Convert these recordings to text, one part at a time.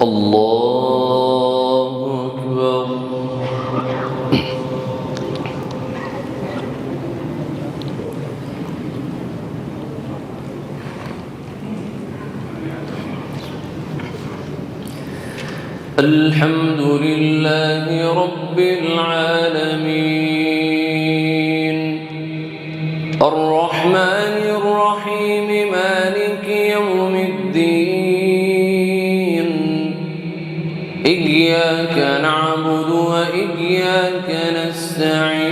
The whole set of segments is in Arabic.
الله أكبر. الحمد لله رب العالمين الرحمن الرحيم مالك يوم الدين إياك نعبد وإياك نستعين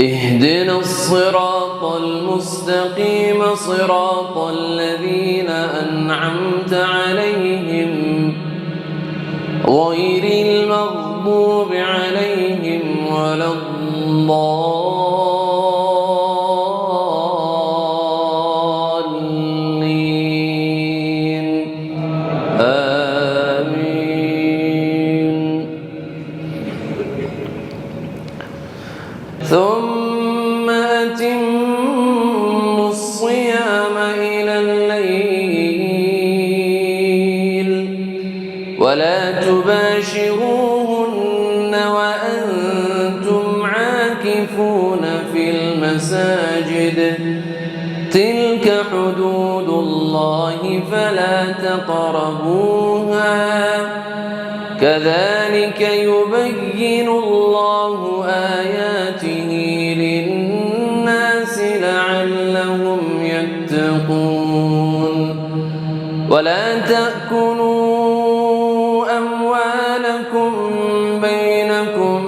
اهدنا الصراط المستقيم صراط الذين أنعمت عليهم غير المغضوب عليهم ولا الضالين آمين. ثم أتموا الصيام إلى الليل ولا تباشروهن وأنتم عاكفون في المساجد تلك حدود الله فلا تقربوها كذلك يبين الله آياته للناس لعلهم يتقون. ولا تأكلوا أموالكم بينكم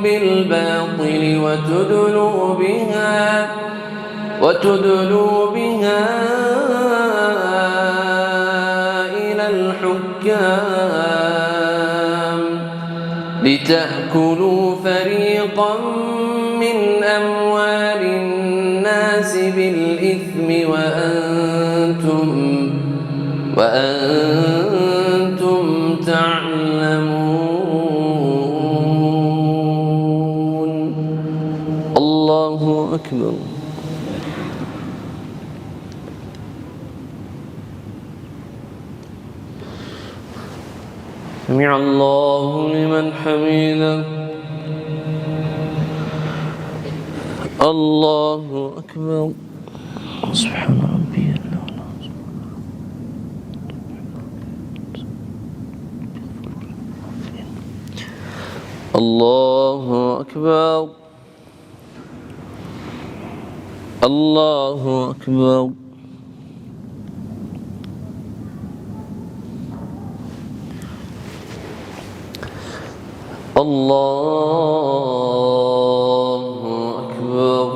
بالباطل وتدلوا بها إلى الحكام لتأكلوا فريقا من أموال الناس بالإثم وأنتم تعلمون. الله أكبر. سمع الله لمن حمده. الله أكبر. سبحان ربي الأعلى. الله أكبر. الله أكبر. الله أكبر.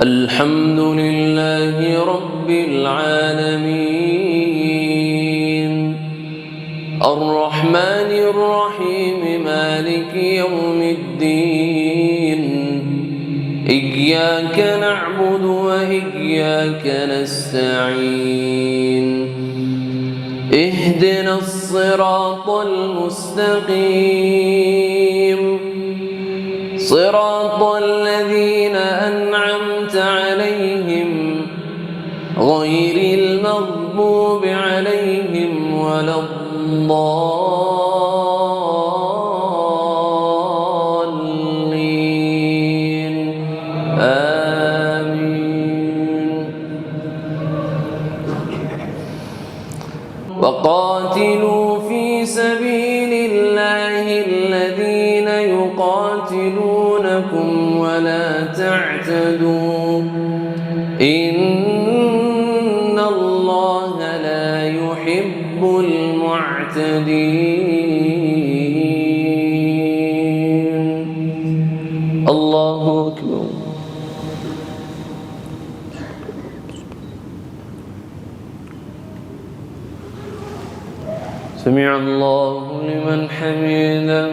الحمد لله رب العالمين الرحمن الرحيم مالك يوم الدين إياك نعبد وإياك نستعين اهدنا الصراط المستقيم صراط الذين أنعمت عليهم غير المغضوب عليهم ولا الضالين آمين. وقاتلوا في سبيل الله الذين يقاتلونكم ولا تعتدوا إن الله لا يحب المعتدين. الله أكبر. سمع الله لمن حمده.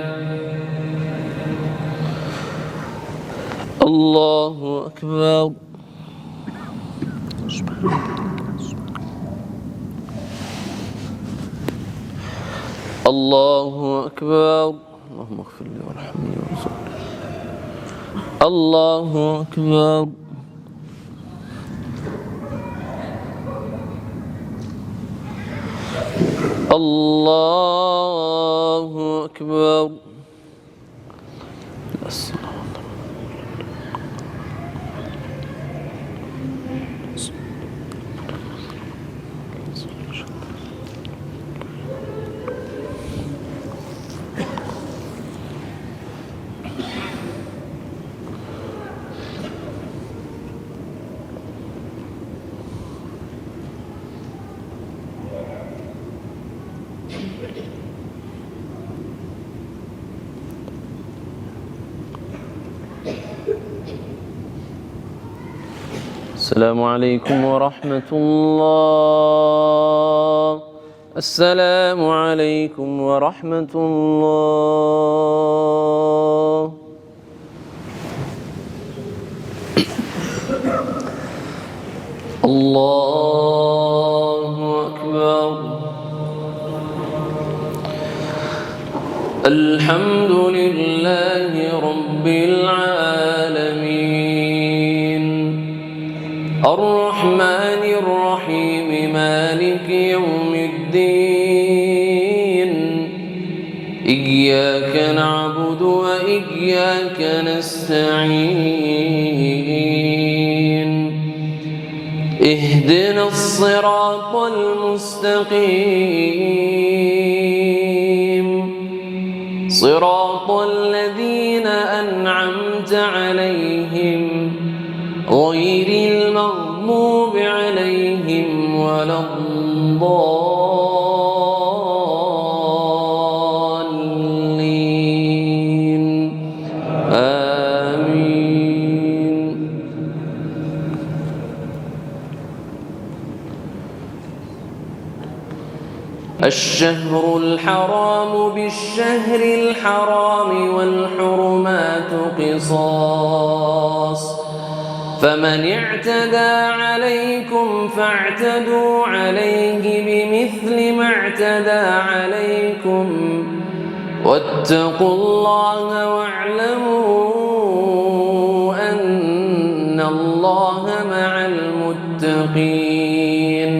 الله أكبر. الله أكبر. اللهم اغفر لي وارحمني وارزقني. الله أكبر. الله أكبر. السلام عليكم ورحمة الله. السلام عليكم ورحمة الله. الله أكبر. الحمد لله رب العالمين الرحمن الرحيم مالك يوم الدين إياك نعبد وإياك نستعين اهدنا الصراط المستقيم صراط الذين أنعمت عليهم غير المغضوب عليهم ولا الضالين آمين. الشهر الحرام بالشهر الحرام والحرمات قصاص فمن اعتدى عليكم فاعتدوا عليه بمثل ما اعتدى عليكم واتقوا الله واعلموا أن الله مع المتقين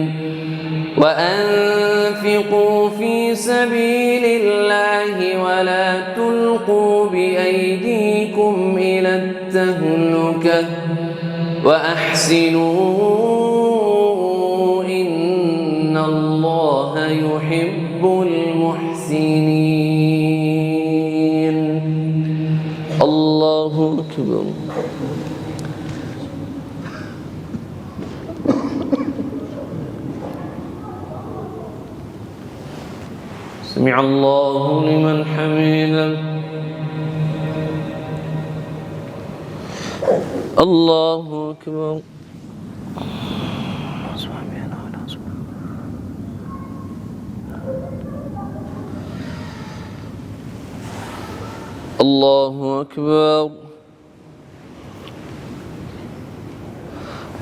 وأنفقوا في سبيل الله ولا تلقوا بأيديكم إلى التهلكة وأحسنوا إن الله يحب المحسنين. الله أكبر. سمع الله لمن حمده. الله أكبر. الله أكبر.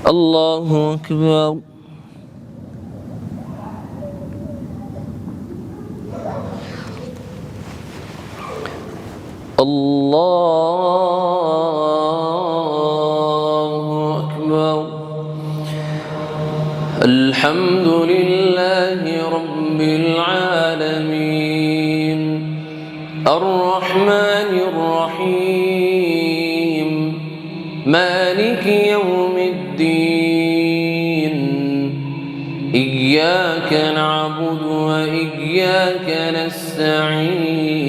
الله أكبر. الله أكبر. الحمد لله رب العالمين الرحمن الرحيم مالك يوم الدين إياك نعبد وإياك نستعين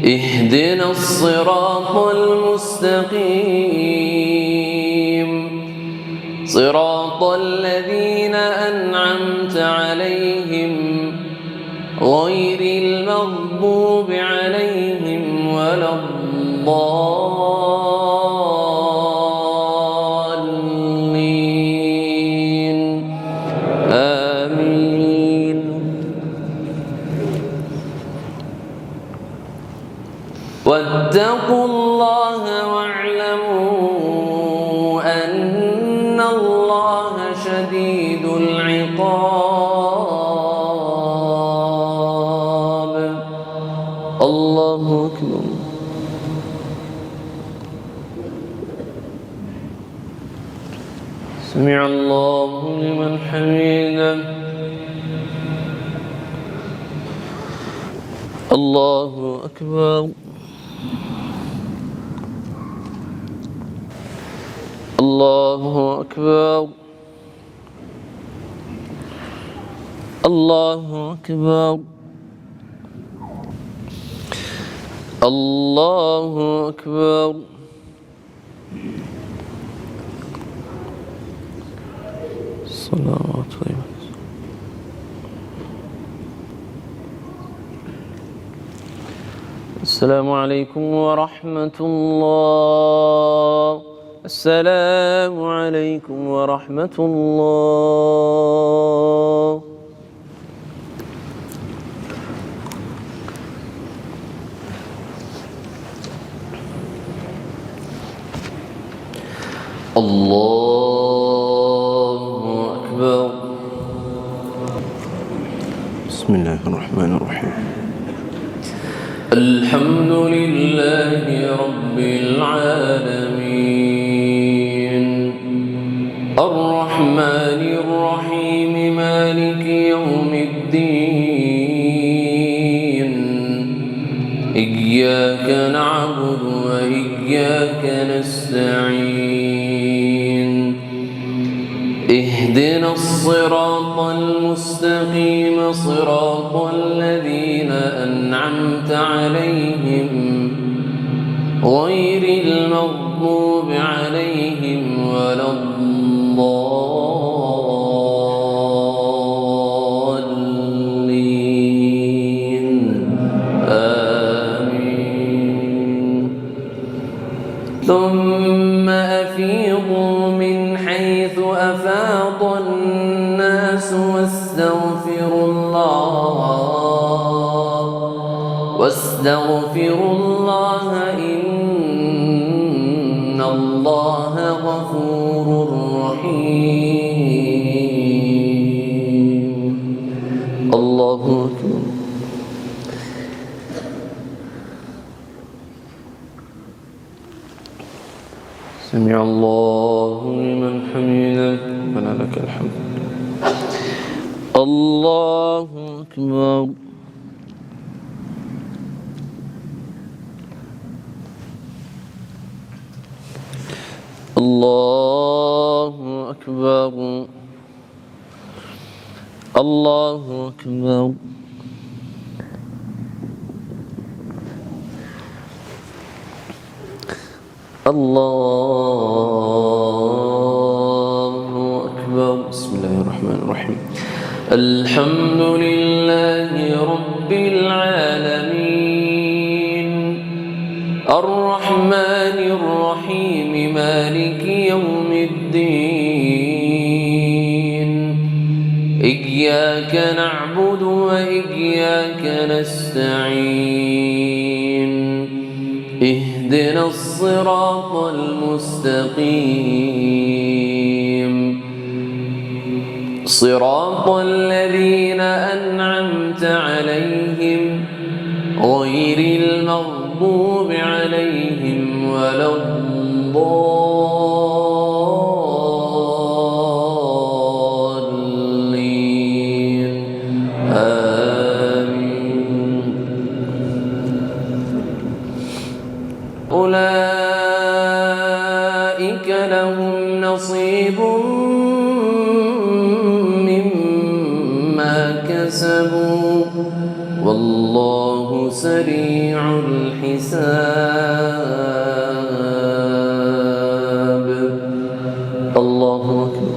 اهدنا الصراط المستقيم صراط الذين أنعمت عليهم غير المغضوب عليهم ولا الضالين آمين. واتقوا الله واعلموا أن الله شديد العقاب. الله أكبر. سمع الله لمن حمده. الله أكبر. الله أكبر. الله أكبر. الله أكبر. صلوات طيبة. السلام عليكم ورحمة الله. السلام عليكم ورحمة الله. الله أكبر. بسم الله الرحمن الرحيم. الحمد لله رب العالمين الرحمن الرحيم مالك يوم الدين إياك نعبد وإياك نستعين اهدنا الصراط المستقيم صراط الذين أنعمت عليهم غير المغضوب عليهم ولا الضالين آمين. ثم أفيضوا من حيث أفاض الناس واستغفروا الله إن الله غفور رحيم. الله أكبر. سمع الله لمن حمده. ربنا لك الحمد. الله أكبر. الله أكبر. الله أكبر. الله أكبر. بسم الله الرحمن الرحيم. الحمد لله رب العالمين الرحمن الرحيم مالك يوم الدين إياك نعبد وإياك نستعين اهدنا الصراط المستقيم صراط الذين أنعمت عليهم غير المغضوب عليهم ولا الضالين آمين. أولئك لهم نصيب مما كسبوا والله سريع الحساب. الله أكبر.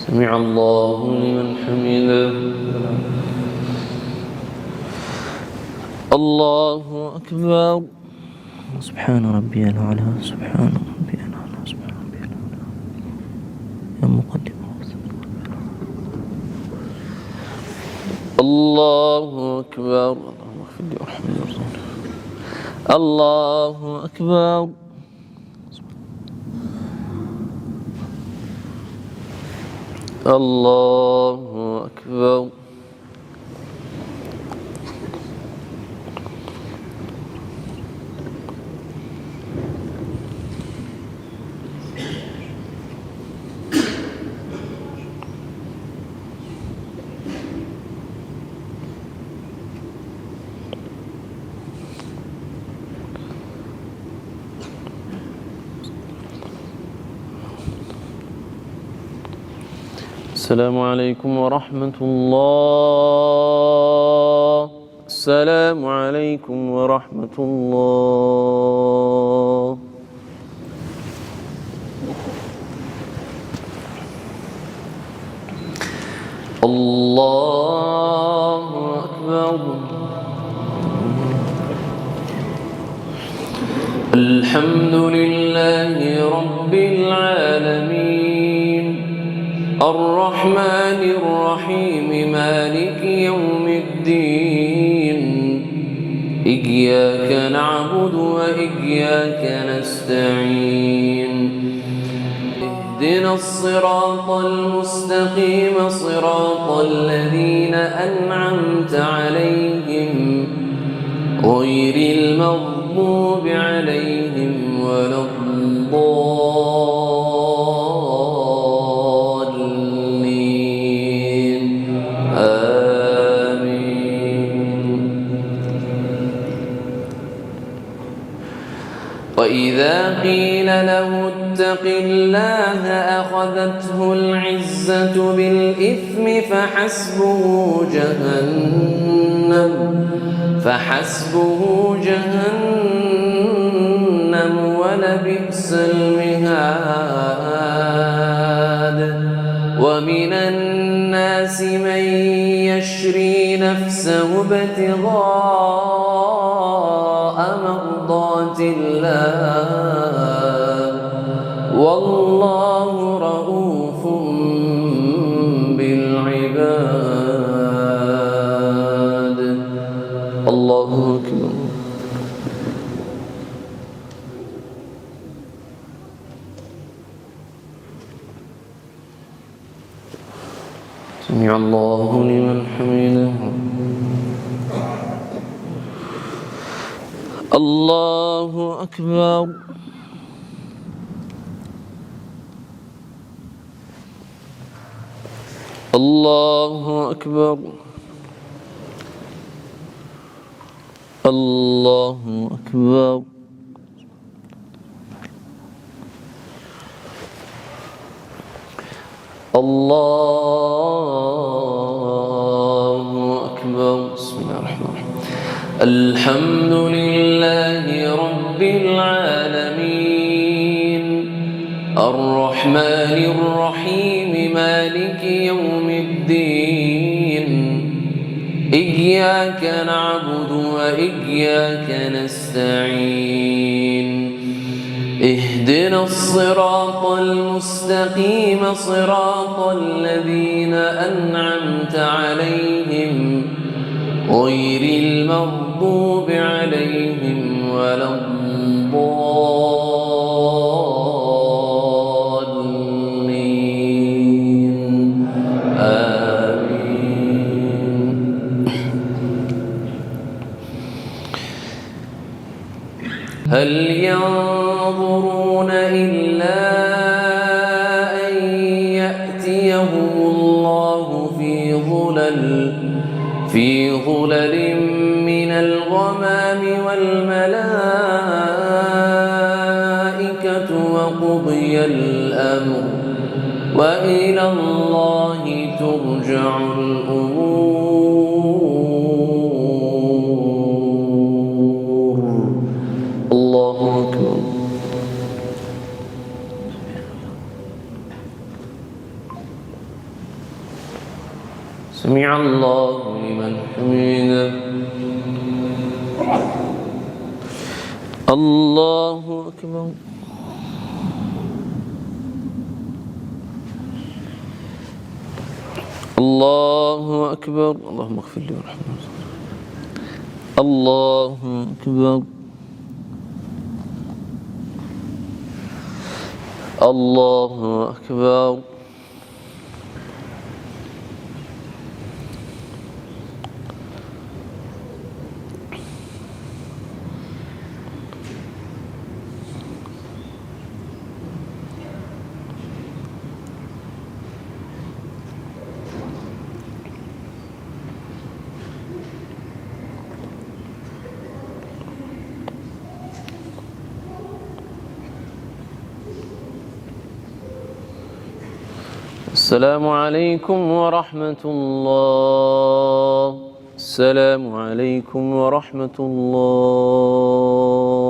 سمع الله لمن حمده. الله أكبر. سبحان ربي الأعلى. سبحان ربي الأعلى. سبحان ربي الأعلى. يا مقدم الله أكبر. اللهم اغفر لي وارحمني وارزقني. الله أكبر. الله أكبر. السلام عليكم ورحمة الله. السلام عليكم ورحمة الله. الله أكبر. الحمد لله رب العالمين الرحمن الرحيم مالك يوم الدين إياك نعبد وإياك نستعين اهدنا الصراط المستقيم صراط الذين أنعمت عليهم غير المغضوب عليهم ولا الضالين آمين. وإذا قيل له اتق الله أخذته العزة بالإثم فحسبه جهنم ولبئس المهاد. ومن الناس من يشري نفسه ابتغاء مرضات الله والله رؤوف بالعباد. الله أكبر. سمع الله لمن حمده. الله أكبر. الله أكبر. الله أكبر. الله أكبر. بسم الله الرحمن الرحيم. الحمد لله رب العالمين الرحمن الرحيم مالك يوم الدين إياك نعبد وإياك نستعين اهدنا الصراط المستقيم صراط الذين أنعمت عليهم غير المغضوب عليهم ولا الضالين آمين. هل ينظرون إلا أن يأتيهم الله في ظلل من الغمام والملائكة وقضي الأمر وإلى الله ترجع الأمور. الله أكبر. سمع الله لمن حمده. الله أكبر. الله أكبر. اللهم اغفر لي وارحمني. الله أكبر. الله أكبر. السلام عليكم ورحمة الله. السلام عليكم ورحمة الله.